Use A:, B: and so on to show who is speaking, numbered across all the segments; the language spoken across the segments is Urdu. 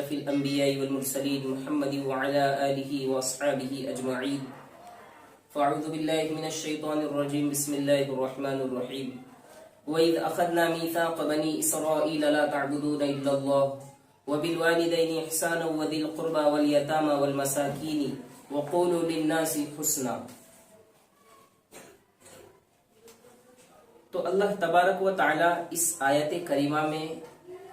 A: أشرف الأنبياء والمرسلين محمد وعلى آله وأصحابه أجمعين. فأعوذ بالله من الشيطان الرجيم. بسم الله الرحمن الرحيم. وإذ أخذنا ميثاق بني إسرائيل لا تعبدون إلا الله وبالوالدين إحسانا وذي القربى واليتامى والمساكين وقولوا للناس حسنا. تو اللہ تبارک و تعالی اس آیت کریمہ میں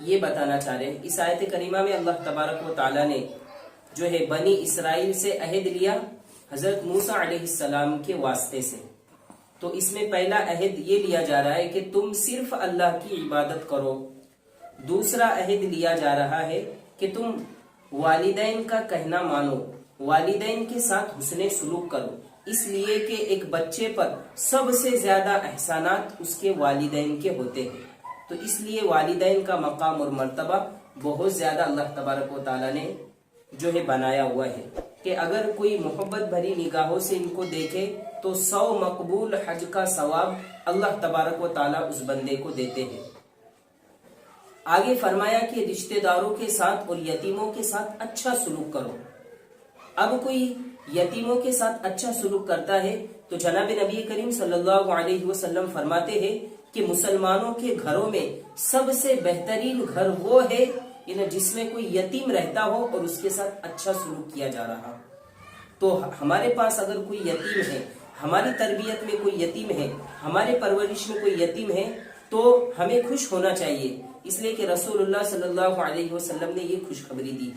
A: یہ بتانا چاہ رہے ہیں. اس آیت کریمہ میں اللہ تبارک و تعالی نے جو ہے بنی اسرائیل سے عہد لیا حضرت موسیٰ علیہ السلام کے واسطے سے. تو اس میں پہلا عہد یہ لیا جا رہا ہے کہ تم صرف اللہ کی عبادت کرو. دوسرا عہد لیا جا رہا ہے کہ تم والدین کا کہنا مانو, والدین کے ساتھ حسن سلوک کرو, اس لیے کہ ایک بچے پر سب سے زیادہ احسانات اس کے والدین کے ہوتے ہیں. تو اس لیے والدین کا مقام اور مرتبہ بہت زیادہ اللہ تبارک و تعالیٰ نے جو ہے بنایا ہوا ہے کہ اگر کوئی محبت بھری نگاہوں سے ان کو دیکھے تو 100 مقبول حج کا ثواب اللہ تبارک و تعالیٰ اس بندے کو دیتے ہیں. آگے فرمایا کہ رشتہ داروں کے ساتھ اور یتیموں کے ساتھ اچھا سلوک کرو. اب کوئی یتیموں کے ساتھ اچھا سلوک کرتا ہے تو جناب نبی کریم صلی اللہ علیہ وسلم فرماتے ہیں کہ مسلمانوں کے گھروں میں سب سے بہترین گھر وہ ہے جس میں کوئی یتیم رہتا ہو اور اس کے ساتھ اچھا سلوک کیا جا رہا. تو ہمارے پاس اگر کوئی یتیم ہے, ہماری تربیت میں کوئی یتیم ہے, ہمارے پرورش میں کوئی یتیم ہے تو ہمیں خوش ہونا چاہیے, اس لیے کہ رسول اللہ صلی اللہ علیہ وسلم نے یہ خوشخبری دی.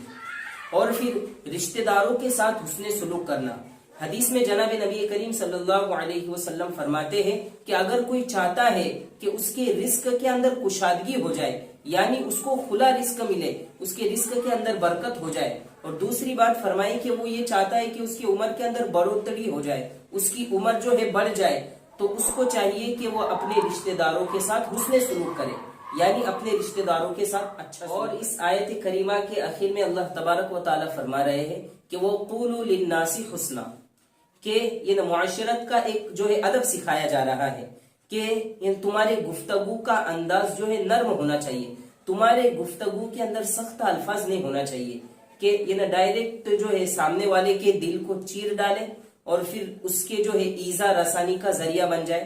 A: اور پھر رشتہ داروں کے ساتھ حسن سلوک کرنا. حدیث میں جناب نبی کریم صلی اللہ علیہ وسلم فرماتے ہیں کہ اگر کوئی چاہتا ہے کہ اس کے رزق کے اندر کشادگی ہو جائے, یعنی اس کو کھلا رزق ملے, اس کے رزق کے اندر برکت ہو جائے, اور دوسری بات فرمائی کہ وہ یہ چاہتا ہے کہ اس کی عمر کے اندر بڑھوتری ہو جائے, اس کی عمر جو ہے بڑھ جائے, تو اس کو چاہیے کہ وہ اپنے رشتہ داروں کے ساتھ حسن سلوک کرے, یعنی اپنے رشتہ داروں کے ساتھ اچھا. اور اس آیت کریمہ کے آخر میں اللہ تبارک و تعالیٰ فرما رہے ہیں کہ وہ قولوا للناس حسنا, کہ یہ معاشرت کا ایک جو ہے ادب سکھایا جا رہا ہے کہ تمہارے گفتگو کا انداز جو ہے نرم ہونا چاہیے, تمہارے گفتگو کے اندر سخت الفاظ نہیں ہونا چاہیے کہ یہ ڈائریکٹ جو ہے سامنے والے کے دل کو چیر ڈالے اور پھر اس کے جو ہے ایذا رسانی کا ذریعہ بن جائے.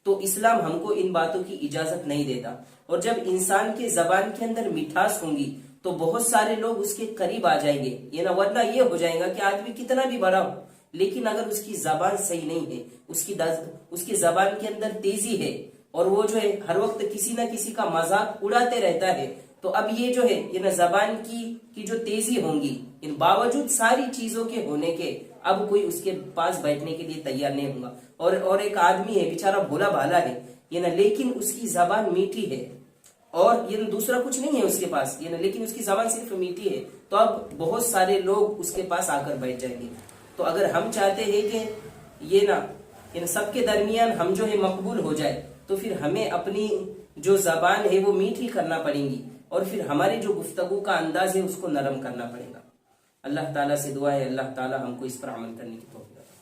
A: تو اسلام ہم کو ان باتوں کی اجازت نہیں دیتا. اور جب انسان کے زبان کے اندر مٹھاس ہوں گی تو بہت سارے لوگ اس کے قریب آ جائیں گے, ورنہ یہ ہو جائے گا کہ آدمی کتنا بھی بڑا ہو لیکن اگر اس کی زبان صحیح نہیں ہے, اس کی زبان کے اندر تیزی ہے اور وہ جو ہے ہر وقت کسی نہ کسی کا مذاق اڑاتے رہتا ہے, تو اب یہ جو ہے زبان کی جو تیزی ہوں گی, باوجود ساری چیزوں کے ہونے کے اب کوئی اس کے پاس بیٹھنے کے لیے تیار نہیں ہوگا. اور ایک آدمی ہے بیچارہ بھولا بھالا ہے لیکن اس کی زبان میٹھی ہے اور دوسرا کچھ نہیں ہے اس کے پاس, لیکن اس کی زبان صرف میٹھی ہے, تو اب بہت سارے لوگ اس کے پاس آ کر بیٹھ جائیں گے. تو اگر ہم چاہتے ہیں کہ یہ سب کے درمیان ہم جو ہے مقبول ہو جائے تو پھر ہمیں اپنی جو زبان ہے وہ میٹھی کرنا پڑیں گی اور پھر ہمارے جو گفتگو کا انداز ہے اس کو نرم کرنا پڑے گا. اللہ تعالیٰ سے دعا ہے اللہ تعالیٰ ہم کو اس پر عمل کرنے کی توفیق